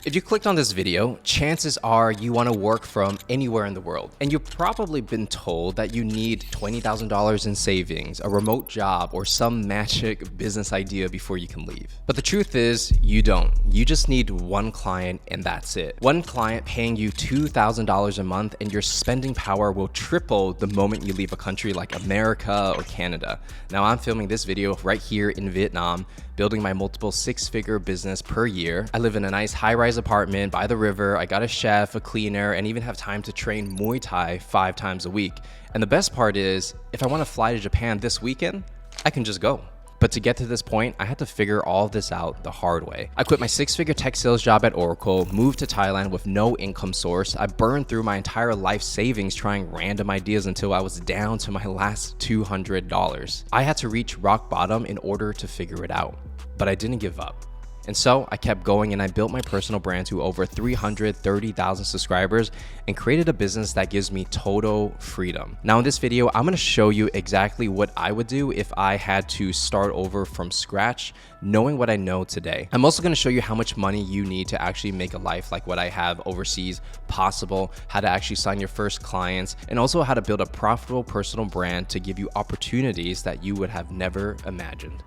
If you clicked on this video, chances are you want to work from anywhere in the world. And you've probably been told that you need $20,000 in savings, a remote job, or some magic business idea before you can leave. But the truth is, you don't. You just need one client and that's it. One client paying you $2,000 a month and your spending power will triple the moment you leave a country like America or Canada. Now I'm filming this video right here in Vietnam, building my multiple six-figure business per year. I live in a nice high-rise apartment by the river. I got a chef, a cleaner, and even have time to train Muay Thai 5 times a week. And the best part is, if I want to fly to Japan this weekend, I can just go. But to get to this point, I had to figure all this out the hard way. I quit my 6-figure tech sales job at Oracle, moved to Thailand with no income source. I burned through my entire life savings trying random ideas until I was down to my last $200. I had to reach rock bottom in order to figure it out, but I didn't give up. And so I kept going and I built my personal brand to over 330,000 subscribers and created a business that gives me total freedom. Now in this video, I'm going to show you exactly what I would do if I had to start over from scratch, knowing what I know today. I'm also going to show you how much money you need to actually make a life like what I have overseas possible, how to actually sign your first clients, and also how to build a profitable personal brand to give you opportunities that you would have never imagined.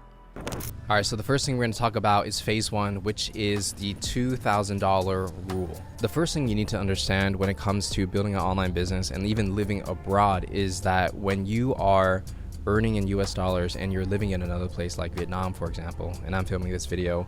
All right, so the first thing we're going to talk about is phase 1, which is the $2,000 rule. The first thing you need to understand when it comes to building an online business and even living abroad is that when you are earning in US dollars and you're living in another place like Vietnam, for example, and I'm filming this video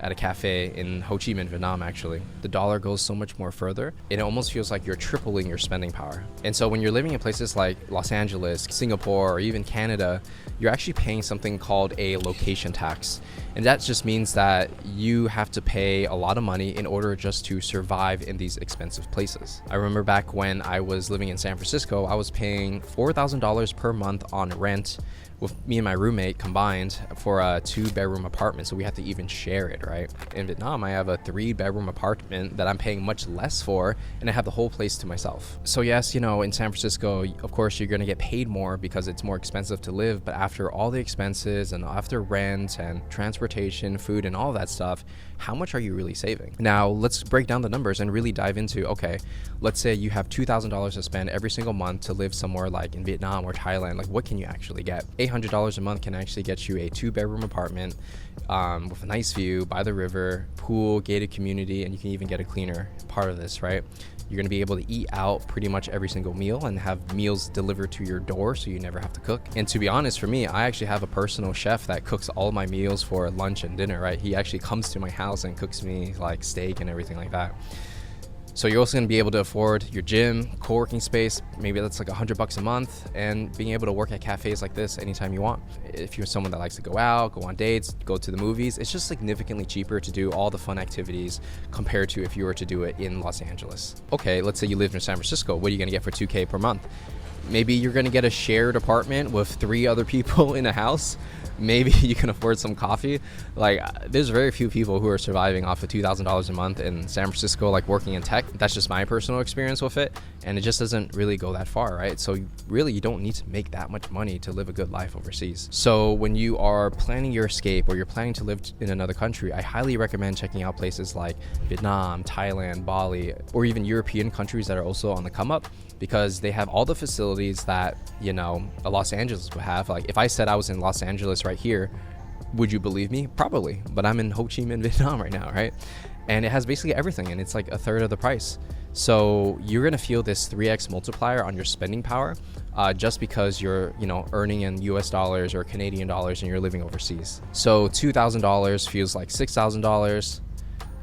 at a cafe in Ho Chi Minh, Vietnam, actually, the dollar goes so much more further. It almost feels like you're tripling your spending power. And so when you're living in places like Los Angeles, Singapore, or even Canada, you're actually paying something called a location tax. And that just means that you have to pay a lot of money in order just to survive in these expensive places. I remember back when I was living in San Francisco, I was paying $4,000 per month on rent with me and my roommate combined for a 2-bedroom apartment, so we had to even share it, right? In Vietnam, I have a 3-bedroom apartment that I'm paying much less for, and I have the whole place to myself. So yes, you know, in San Francisco, of course, you're gonna get paid more because it's more expensive to live, but after all the expenses and after rent and transportation, food, and all that stuff, how much are you really saving? Now, let's break down the numbers and really dive into, okay, let's say you have $2,000 to spend every single month to live somewhere like in Vietnam or Thailand. Like, what can you actually get? $800 a month can actually get you a 2-bedroom apartment with a nice view by the river, pool, gated community, and you can even get a cleaner part of this, right? You're gonna be able to eat out pretty much every single meal and have meals delivered to your door so you never have to cook. And to be honest, for me, I actually have a personal chef that cooks all my meals for lunch and dinner, right? He actually comes to my house and cooks me like steak and everything like that. So you're also going to be able to afford your gym, co-working space, maybe that's like $100 a month, and being able to work at cafes like this anytime you want. If you're someone that likes to go out, go on dates, go to the movies, it's just significantly cheaper to do all the fun activities compared to if you were to do it in Los Angeles. Okay, let's say you live in San Francisco. What are you going to get for $2K per month? Maybe you're going to get a shared apartment with 3 other people in a house. Maybe you can afford some coffee. Like, there's very few people who are surviving off of $2,000 a month in San Francisco, like working in tech. That's just my personal experience with it. And it just doesn't really go that far, right? So really, you don't need to make that much money to live a good life overseas. So when you are planning your escape or you're planning to live in another country, I highly recommend checking out places like Vietnam, Thailand, Bali, or even European countries that are also on the come up, because they have all the facilities that, you know, a Los Angeles would have. Like, if I said I was in Los Angeles right here, would you believe me? Probably, but I'm in Ho Chi Minh, Vietnam right now, right? And it has basically everything, and it's like a third of the price. So you're gonna feel this 3x multiplier on your spending power just because you're, you know, earning in US dollars or Canadian dollars and you're living overseas. So $2,000 feels like $6,000.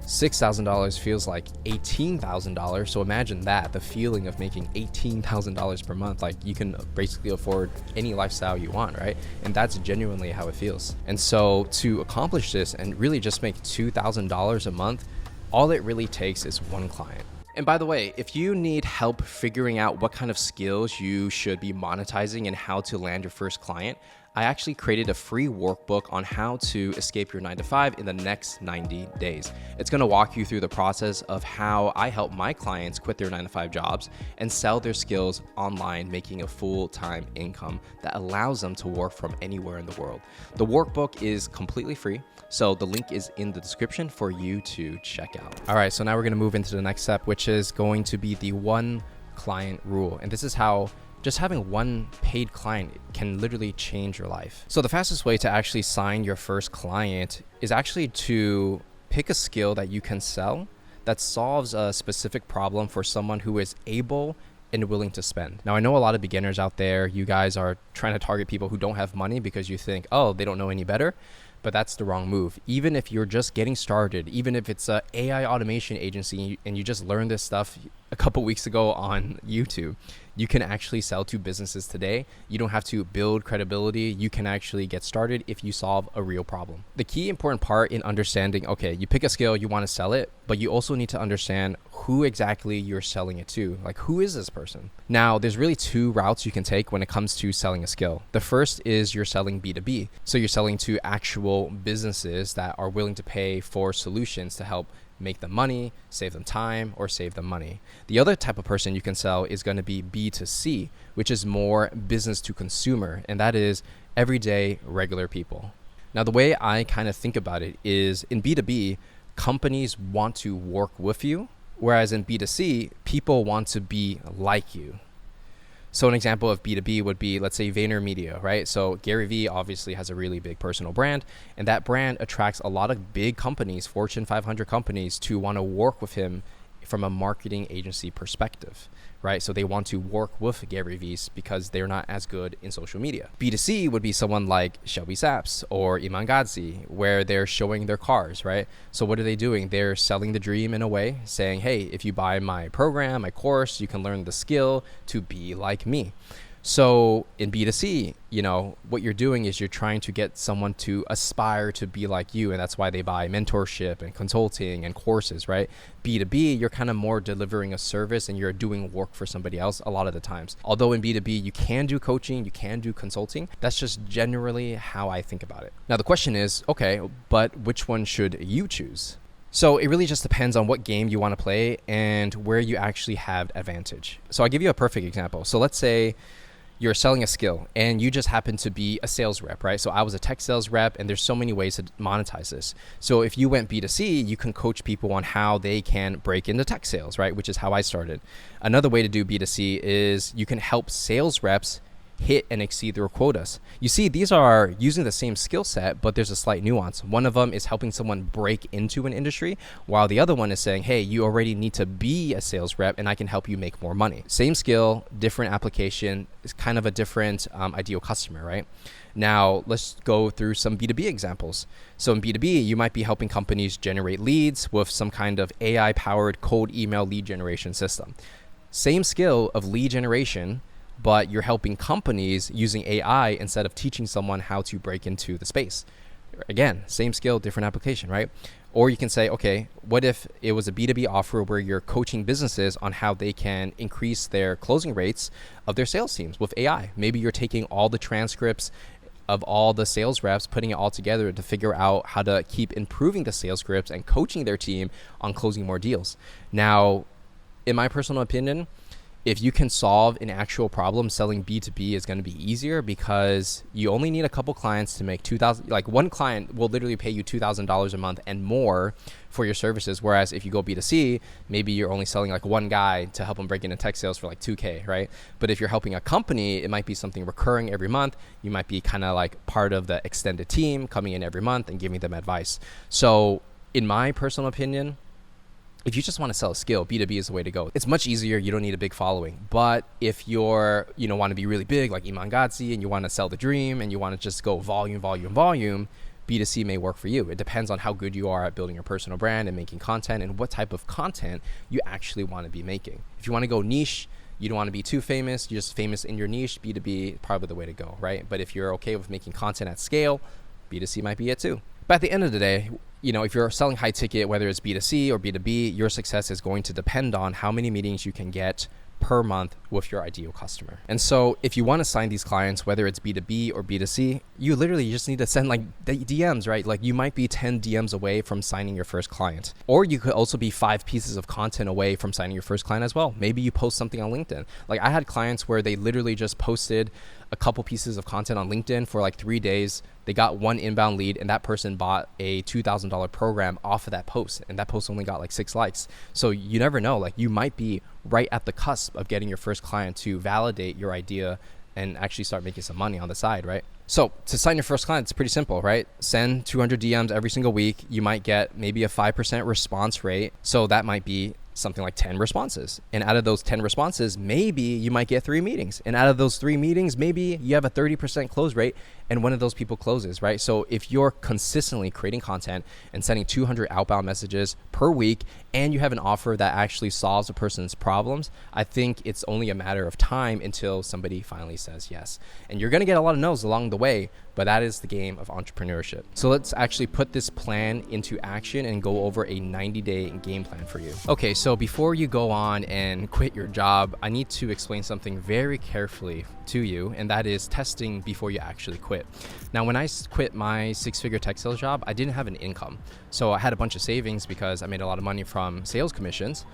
$6,000 feels like $18,000. So imagine that, the feeling of making $18,000 per month. Like, you can basically afford any lifestyle you want, right? And that's genuinely how it feels. And so to accomplish this and really just make $2,000 a month, all it really takes is one client. And by the way, if you need help figuring out what kind of skills you should be monetizing and how to land your first client, I actually created a free workbook on how to escape your 9 to 5 in the next 90 days. It's gonna walk you through the process of how I help my clients quit their 9 to 5 jobs and sell their skills online, making a full-time income that allows them to work from anywhere in the world. The workbook is completely free, so the link is in the description for you to check out. All right, so now we're gonna move into the next step, which is going to be the one client rule. And this is how just having one paid client can literally change your life. So the fastest way to actually sign your first client is actually to pick a skill that you can sell that solves a specific problem for someone who is able and willing to spend. Now, I know a lot of beginners out there, you guys are trying to target people who don't have money because you think, oh, they don't know any better. But that's the wrong move. Even if you're just getting started, even if it's an AI automation agency and you just learned this stuff a couple weeks ago on YouTube, you can actually sell to businesses today. You don't have to build credibility. You can actually get started if you solve a real problem. The key important part in understanding, okay, you pick a skill, you want to sell it, but you also need to understand who exactly you're selling it to. Like, who is this person? Now, there's really two routes you can take when it comes to selling a skill. The first is you're selling B2B. So you're selling to actual businesses that are willing to pay for solutions to help make them money, save them time, or save them money. The other type of person you can sell is going to be B2C, which is more business to consumer, and that is everyday regular people. Now, the way I kind of think about it is in B2B, companies want to work with you, whereas in B2C, people want to be like you. So an example of B2B would be, let's say, VaynerMedia, right? So Gary Vee obviously has a really big personal brand, and that brand attracts a lot of big companies, Fortune 500 companies, to want to work with him from a marketing agency perspective, right? So they want to work with Gary Vee because they're not as good in social media. B2C would be someone like Shelby Saps or Iman Gadzi, where they're showing their cars, right? So what are they doing? They're selling the dream in a way, saying, hey, if you buy my program, my course, you can learn the skill to be like me. So in B2C, you know, what you're doing is you're trying to get someone to aspire to be like you. And that's why they buy mentorship and consulting and courses, right? B2B, you're kind of more delivering a service and you're doing work for somebody else a lot of the times. Although in B2B, you can do coaching, you can do consulting. That's just generally how I think about it. Now, the question is, okay, but which one should you choose? So it really just depends on what game you want to play and where you actually have advantage. So I'll give you a perfect example. So let's say you're selling a skill and you just happen to be a sales rep, right? So I was a tech sales rep, and there's so many ways to monetize this. So if you went B2C, you can coach people on how they can break into tech sales, right? Which is how I started. Another way to do B2C is you can help sales reps hit and exceed their quotas. You see, these are using the same skill set, but there's a slight nuance. One of them is helping someone break into an industry, while the other one is saying, hey, you already need to be a sales rep and I can help you make more money. Same skill, different application, is kind of a different ideal customer, right? Now, let's go through some B2B examples. So in B2B, you might be helping companies generate leads with some kind of AI-powered cold email lead generation system. Same skill of lead generation, but you're helping companies using AI instead of teaching someone how to break into the space. Again, same skill, different application, right? Or you can say, okay, what if it was a B2B offer where you're coaching businesses on how they can increase their closing rates of their sales teams with AI? Maybe you're taking all the transcripts of all the sales reps, putting it all together to figure out how to keep improving the sales scripts and coaching their team on closing more deals. Now, in my personal opinion, if you can solve an actual problem, selling B2B is going to be easier because you only need a couple clients to make $2,000. Like, one client will literally pay you $2,000 a month and more for your services. Whereas if you go B2C, maybe you're only selling like one guy to help them break into tech sales for like $2,000, right? But if you're helping a company, it might be something recurring every month. You might be kind of like part of the extended team coming in every month and giving them advice. So in my personal opinion, if you just want to sell a skill, B2B is the way to go. It's much easier. You don't need a big following. But if you're, want to be really big like Iman Gadzi and you want to sell the dream and you want to just go volume, B2C may work for you. It depends on how good you are at building your personal brand and making content and what type of content you actually want to be making. If you want to go niche, you don't want to be too famous, you're just famous in your niche, B2B probably the way to go, right? But if you're okay with making content at scale, B2C might be it too. But at the end of the day, if you're selling high ticket, whether it's B2C or B2B, your success is going to depend on how many meetings you can get per month with your ideal customer. And so if you want to sign these clients, whether it's B2B or B2C, you literally just need to send like DMs, right? Like you might be 10 DMs away from signing your first client. Or you could also be 5 pieces of content away from signing your first client as well. Maybe you post something on LinkedIn. Like I had clients where they literally just posted a couple pieces of content on LinkedIn for like 3 days. They got one inbound lead and that person bought a $2,000 program off of that post. And that post only got like 6 likes. So you never know, like you might be right at the cusp of getting your first client to validate your idea and actually start making some money on the side, right? So to sign your first client, it's pretty simple, right? Send 200 DMs every single week. You might get maybe a 5% response rate. So that might be something like 10 responses. And out of those 10 responses, maybe you might get 3 meetings. And out of those 3 meetings, maybe you have a 30% close rate and one of those people closes, right? So if you're consistently creating content and sending 200 outbound messages per week and you have an offer that actually solves a person's problems, I think it's only a matter of time until somebody finally says yes. And you're gonna get a lot of no's along the way, but that is the game of entrepreneurship. So let's actually put this plan into action and go over a 90-day game plan for you. Okay, so before you go on and quit your job, I need to explain something very carefully to you, and that is testing before you actually quit. Now, when I quit my 6-figure tech sales job, I didn't have an income. So I had a bunch of savings because I made a lot of money from sales commissions.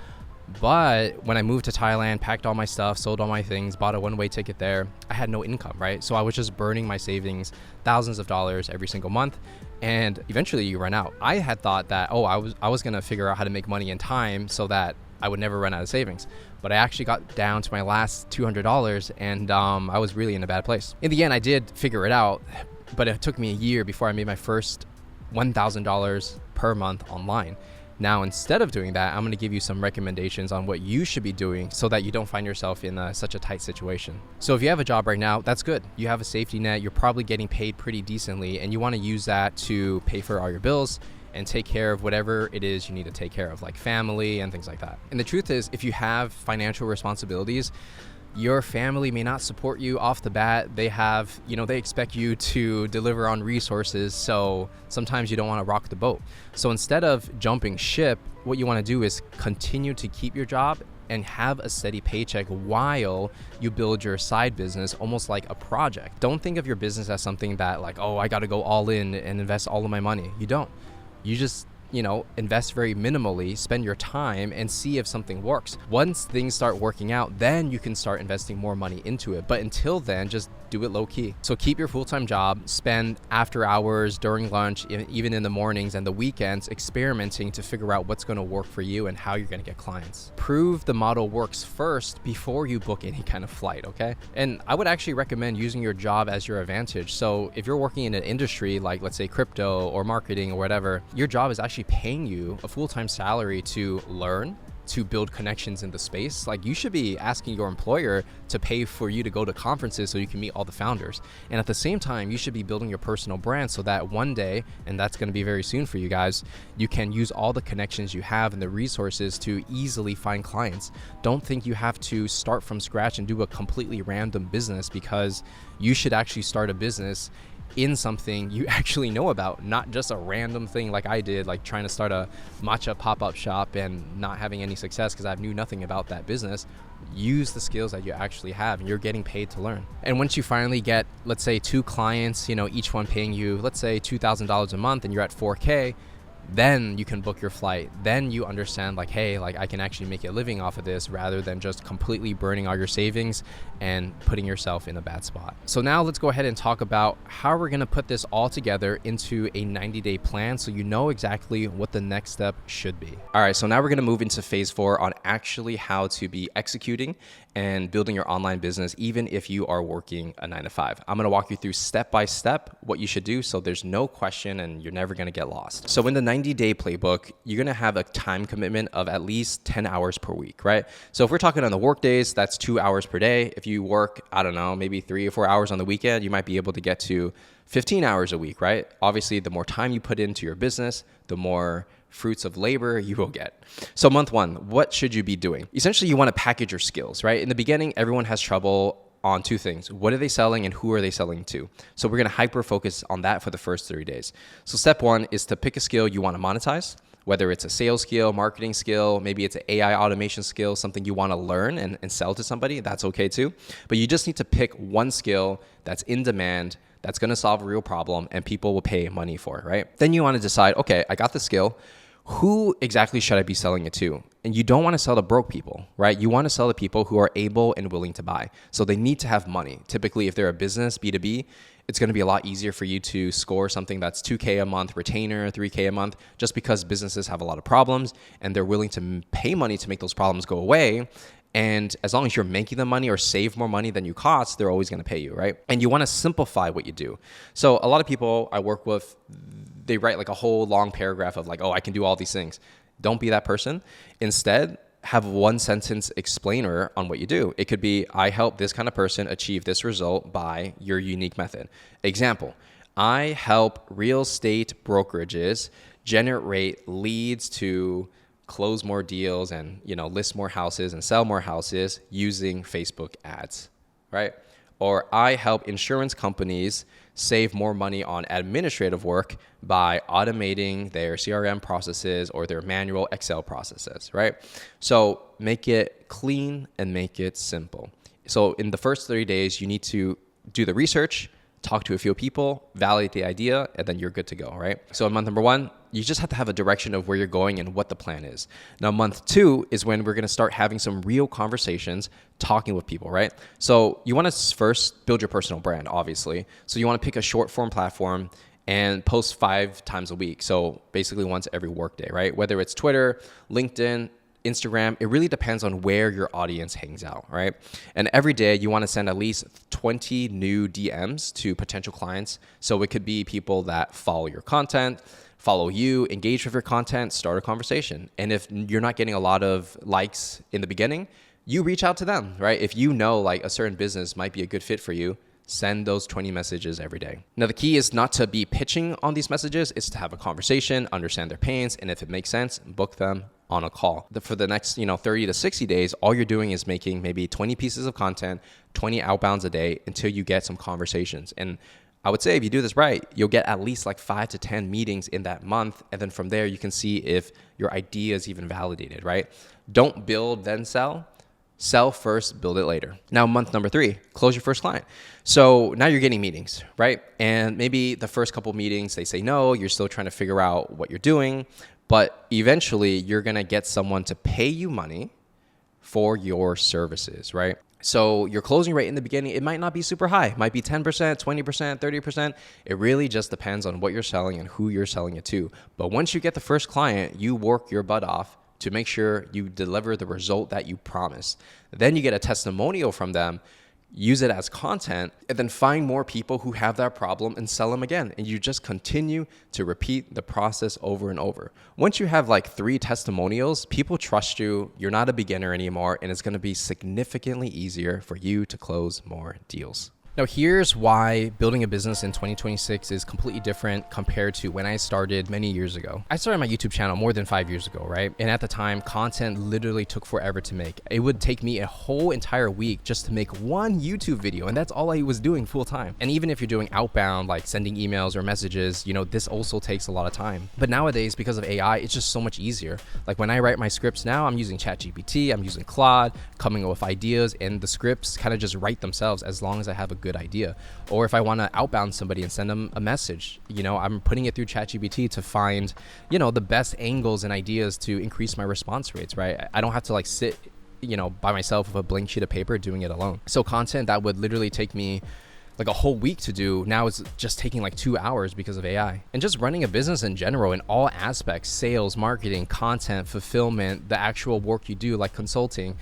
But when I moved to Thailand, packed all my stuff, sold all my things, bought a one-way ticket there, I had no income, right? So I was just burning my savings, thousands of dollars every single month. And eventually you run out. I had thought that, I was gonna figure out how to make money in time so that I would never run out of savings. But I actually got down to my last $200 and I was really in a bad place. In the end, I did figure it out, but it took me a year before I made my first $1,000 per month online. Now, instead of doing that, I'm going to give you some recommendations on what you should be doing so that you don't find yourself in such a tight situation. So if you have a job right now, that's good. You have a safety net. You're probably getting paid pretty decently, and you want to use that to pay for all your bills and take care of whatever it is you need to take care of, like family and things like that. And the truth is, if you have financial responsibilities, your family may not support you off the bat. They have, they expect you to deliver on resources. So sometimes you don't want to rock the boat. So instead of jumping ship, what you want to do is continue to keep your job and have a steady paycheck while you build your side business, almost like a project. Don't think of your business as something that like, I got to go all in and invest all of my money. You don't. You just invest very minimally, spend your time and see if something works. Once things start working out, then you can start investing more money into it. But until then, just do it low key. So keep your full-time job, spend after hours, during lunch, even in the mornings and the weekends, experimenting to figure out what's going to work for you and how you're going to get clients. Prove the model works first before you book any kind of flight, okay? And I would actually recommend using your job as your advantage. So if you're working in an industry like, let's say, crypto or marketing or whatever, your job is actually paying you a full-time salary to learn, to build connections in the space. Like, you should be asking your employer to pay for you to go to conferences so you can meet all the founders. And at the same time, you should be building your personal brand so that one day, and that's going to be very soon for you guys, you can use all the connections you have and the resources to easily find clients. Don't think you have to start from scratch and do a completely random business, because you should actually start a business in something you actually know about, not just a random thing like I did, like trying to start a matcha pop-up shop and not having any success because I knew nothing about that business. Use the skills that you actually have, and you're getting paid to learn. And once you finally get, let's say, 2 clients, each one paying you, let's say, $2,000 a month, and you're at 4K, then you can book your flight. Then you understand like, hey, like I can actually make a living off of this rather than just completely burning all your savings and putting yourself in a bad spot. So now let's go ahead and talk about how we're going to put this all together into a 90-day plan so you know exactly what the next step should be. All right, so now we're going to move into phase 4 on actually how to be executing and building your online business, even if you are working a 9-to-5. I'm going to walk you through step by step what you should do so there's no question and you're never going to get lost. So in the 90-day playbook, you're going to have a time commitment of at least 10 hours per week, right? So if we're talking on the work days, that's 2 hours per day. If you work, I don't know, maybe 3 or 4 hours on the weekend, you might be able to get to 15 hours a week, right? Obviously, the more time you put into your business, the more fruits of labor you will get. So month 1, what should you be doing? Essentially, you want to package your skills, right? In the beginning, everyone has trouble on 2 things. What are they selling and who are they selling to? So we're going to hyper focus on that for the first 30 days. So step 1 is to pick a skill you want to monetize. whether it's a sales skill, marketing skill, maybe it's an AI automation skill, something you want to learn and sell to somebody, that's okay too. But you just need to pick one skill that's in demand, that's going to solve a real problem, and people will pay money for it, right? Then you want to decide, okay, I got the skill. Who exactly should I be selling it to? And you don't want to sell to broke people, right? You want to sell to people who are able and willing to buy. So they need to have money. Typically, if they're a business, B2B, it's going to be a lot easier for you to score something that's 2K a month retainer, 3K a month, just because businesses have a lot of problems and they're willing to pay money to make those problems go away. And as long as you're making them money or save more money than you cost, they're always going to pay you, right? And you want to simplify what you do. So a lot of people I work with, they write like a whole long paragraph of like, oh, I can do all these things. Don't be that person. Instead, have one sentence explainer on what you do. It could be, I help this kind of person achieve this result by your unique method. Example, I help real estate brokerages generate leads to close more deals and, list more houses and sell more houses using Facebook ads, right? Or I help insurance companies save more money on administrative work by automating their CRM processes or their manual Excel processes, right? So make it clean and make it simple. So in the first 30 days, you need to do the research, talk to a few people, validate the idea, and then you're good to go, right? So in month number 1, you just have to have a direction of where you're going and what the plan is. Now, month 2 is when we're going to start having some real conversations, talking with people, right? So you want to first build your personal brand, obviously. So you want to pick a short form platform and post 5 times a week. So basically once every workday, right? Whether it's Twitter, LinkedIn, Instagram, it really depends on where your audience hangs out, right? And every day you want to send at least 20 new DMs to potential clients. So it could be people that follow your content, follow you, engage with your content, start a conversation. And if you're not getting a lot of likes in the beginning, you reach out to them, right? If you know like a certain business might be a good fit for you, send those 20 messages every day. Now, the key is not to be pitching on these messages, it's to have a conversation, understand their pains, and if it makes sense, book them on a call. For the next 30 to 60 days, all you're doing is making maybe 20 pieces of content, 20 outbounds a day until you get some conversations. And I would say if you do this right, you'll get at least like 5 to 10 meetings in that month. And then from there, you can see if your idea is even validated, right? Don't build, then sell. Sell first, build it later. Now, month number 3, close your first client. So now you're getting meetings, right? And maybe the first couple meetings, they say no, you're still trying to figure out what you're doing. But eventually, you're going to get someone to pay you money for your services, right? So your closing rate in the beginning, it might not be super high. It might be 10%, 20%, 30%. It really just depends on what you're selling and who you're selling it to. But once you get the first client, you work your butt off to make sure you deliver the result that you promised. Then you get a testimonial from them, use it as content, and then find more people who have that problem and sell them again. And you just continue to repeat the process over and over. Once you have like 3 testimonials, people trust you, you're not a beginner anymore, and it's gonna be significantly easier for you to close more deals. Now, here's why building a business in 2026 is completely different compared to when I started many years ago. I started my YouTube channel more than 5 years ago, right? And at the time, content literally took forever to make. It would take me a whole entire week just to make one YouTube video, and that's all I was doing full time. And even if you're doing outbound, like sending emails or messages, this also takes a lot of time. But nowadays, because of AI, it's just so much easier. Like when I write my scripts now, I'm using ChatGPT, I'm using Claude, coming up with ideas, and the scripts kind of just write themselves as long as I have a good idea. Or if I want to outbound somebody and send them a message, I'm putting it through ChatGPT to find, the best angles and ideas to increase my response rates, right? I don't have to like sit, by myself with a blank sheet of paper doing it alone. So content that would literally take me like a whole week to do now is just taking like 2 hours because of AI. And just running a business in general in all aspects, sales, marketing, content, fulfillment, the actual work you do like consulting,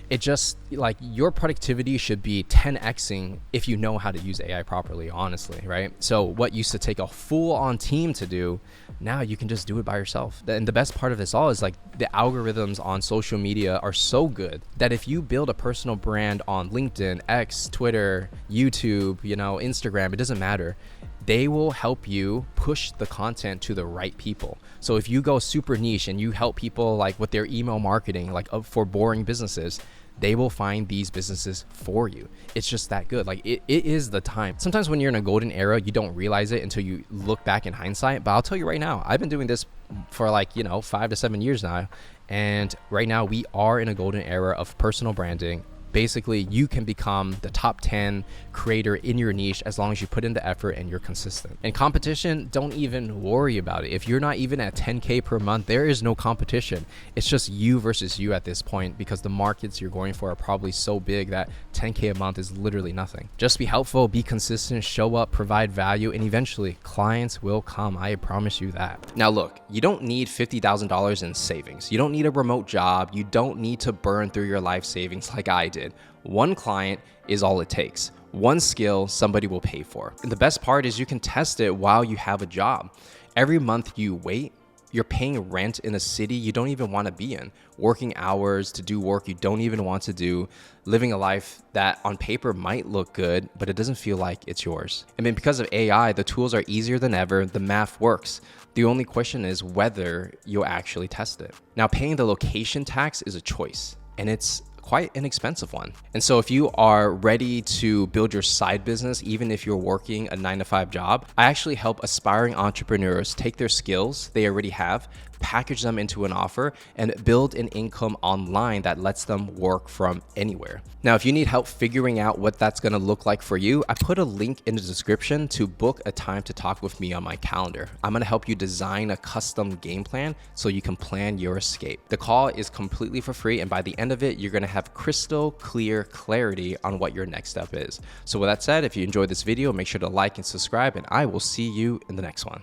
it just like your productivity should be 10xing if you know how to use AI properly, honestly, right? So what used to take a full-on team to do, now you can just do it by yourself. And the best part of this all is like the algorithms on social media are so good that if you build a personal brand on LinkedIn, X, Twitter, YouTube, Instagram, it doesn't matter. They will help you push the content to the right people. So if you go super niche and you help people like with their email marketing, like for boring businesses, they will find these businesses for you. It's just that good. Like it is the time. Sometimes when you're in a golden era, you don't realize it until you look back in hindsight. But I'll tell you right now, I've been doing this for like, 5 to 7 years now. And right now we are in a golden era of personal branding. Basically, you can become the top 10 creator in your niche as long as you put in the effort and you're consistent. And competition, don't even worry about it. If you're not even at 10K per month, there is no competition. It's just you versus you at this point, because the markets you're going for are probably so big that 10K a month is literally nothing. Just be helpful, be consistent, show up, provide value, and eventually clients will come. I promise you that. Now look, you don't need $50,000 in savings. You don't need a remote job. You don't need to burn through your life savings like I did. One client is all it takes. One skill somebody will pay for. And the best part is you can test it while you have a job. Every month you wait, you're paying rent in a city you don't even want to be in, working hours to do work you don't even want to do, living a life that on paper might look good, but it doesn't feel like it's yours. I mean, because of AI, the tools are easier than ever, the math works. The only question is whether you'll actually test it. Now, paying the location tax is a choice, and it's quite an expensive one. And so if you are ready to build your side business, even if you're working a 9-to-5 job, I actually help aspiring entrepreneurs take their skills they already have, package them into an offer, and build an income online that lets them work from anywhere. Now, if you need help figuring out what that's gonna look like for you, I put a link in the description to book a time to talk with me on my calendar. I'm gonna help you design a custom game plan so you can plan your escape. The call is completely for free, and by the end of it, you're gonna have crystal clear clarity on what your next step is. So with that said, if you enjoyed this video, make sure to like and subscribe, and I will see you in the next one.